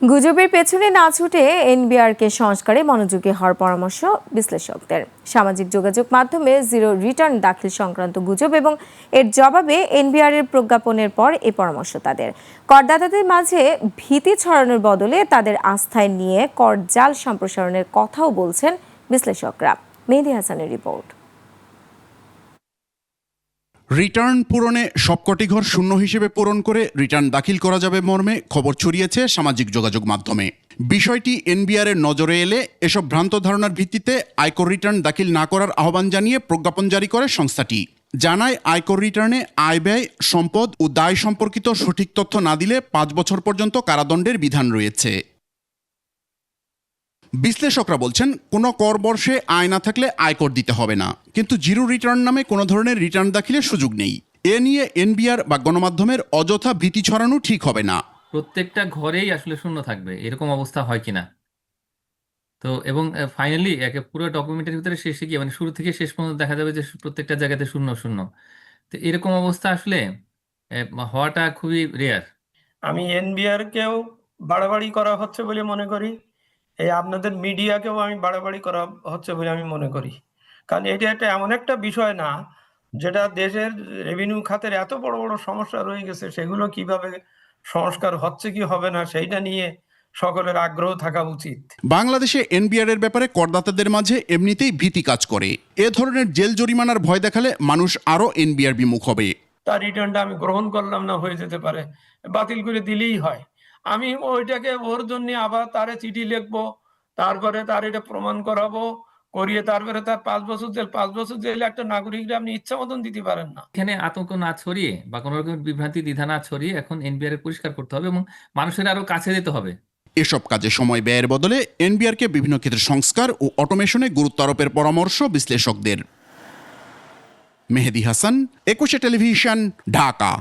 গুজবের পেছনে না ছুটে এনবিআরকে সংস্কারে মনোযোগী হওয়ার পরামর্শ বিশ্লেষকদের। সামাজিক যোগাযোগ মাধ্যমে জিরো রিটার্ন দাখিল সংক্রান্ত গুজব এবং এর জবাবে এনবিআর এর প্রজ্ঞাপনের পর এই পরামর্শ তাদের। করদাতাদের মাঝে ভীতি ছড়ানোর বদলে তাদের আস্থায় নিয়ে কর জাল সম্প্রসারণের কথাও বলছেন বিশ্লেষকরা। মেহেদী হাসানের রিপোর্ট। রিটার্ন পূরণে সবকটি ঘর শূন্য হিসেবে পূরণ করে রিটার্ন দাখিল করা যাবে মর্মে খবর ছড়িয়েছে সামাজিক যোগাযোগ মাধ্যমে। বিষয়টি এনবিআর এর নজরে এলে এসব ভ্রান্ত ধারণার ভিত্তিতে আয়কর রিটার্ন দাখিল না করার আহ্বান জানিয়ে প্রজ্ঞাপন জারি করে সংস্থাটি। জানায়, আয়কর রিটার্নে আয় ব্যয়, সম্পদ ও দায় সম্পর্কিত সঠিক তথ্য না দিলে 5 বছর পর্যন্ত কারাদণ্ডের বিধান রয়েছে। বিশ্লেষকরা বলছেন, কোনো কর বর্ষে আয় না থাকলে আয়কর দিতে হবে না, কিন্তু জিরো রিটার্ন নামে কোনো ধরনের রিটার্ন দাখিলের সুযোগ নেই। এ নিয়ে এনবিআর বা গণমাধ্যমের অযথা ভীতি ছড়ানো ঠিক হবে না। প্রত্যেকটা ঘরেই আসলে শূন্য থাকবে, এরকম অবস্থা হয় কিনা। তো এবং ফাইনালি পুরো ডকুমেন্টের ভিতরে শেষে গিয়ে মানে শুরু থেকে শেষ পর্যন্ত দেখা যাবে যে প্রত্যেকটা জায়গাতে শূন্য শূন্য। তো এরকম অবস্থা আসলে হওয়াটা খুবই রেয়ার। আমি এনবিআর কেও বাড়াবাড়ি করা হচ্ছে বলে মনে করি, এই আপনাদের মিডিয়াকেও আমি বাড়াবাড়ি করা হচ্ছে বলে আমি মনে করি। কারণ এটা একটা এমন একটা বিষয় না যেটা দেশের রেভিনিউ খাতের এত বড় বড় সমস্যা রয়ে গেছে, সেগুলো কিভাবে সংস্কার হচ্ছে কি হবে না সেইটা নিয়ে সকলের আগ্রহ থাকা উচিত। বাংলাদেশে এনবিআর এর ব্যাপারে করদাতাদের মাঝে এমনিতেই ভীতি কাজ করে। এ ধরনের জেল জরিমানার ভয় দেখালে মানুষ আরও এনবিআর বিমুখ হবে। তার রিটার্নটা আমি গ্রহণ করলাম না, হয়ে যেতে পারে বাতিল করে দিলেই হয়। আমি ওইটাকে ওর জন্য আবার তারে চিঠি লিখবো, তারপরে তার এটা প্রমাণ করাবো, করিয়ে তারপরে তার 5 বছর জেল। 5 বছর জেলে একটা নাগরিকরা আপনি ইচ্ছা মতন দিতে পারেন না। এখানে আতঙ্ক না ছড়িয়ে বা কোনো রকম বিভ্রান্তি দ্বিধা না ছড়িয়ে এখন এনবিআর এর পরিষ্কার করতে হবে এবং মানুষের আরো কাছে যেতে হবে। এসব কাজে সময় ব্যয়ের বদলে এনবিআরকে বিভিন্ন ক্ষেত্রে সংস্কার ও অটোমেশনে গুরুত্ব আরোপের পরামর্শ বিশ্লেষকদের। মেহেদী হাসান, 21 টেলিভিশন, ঢাকা।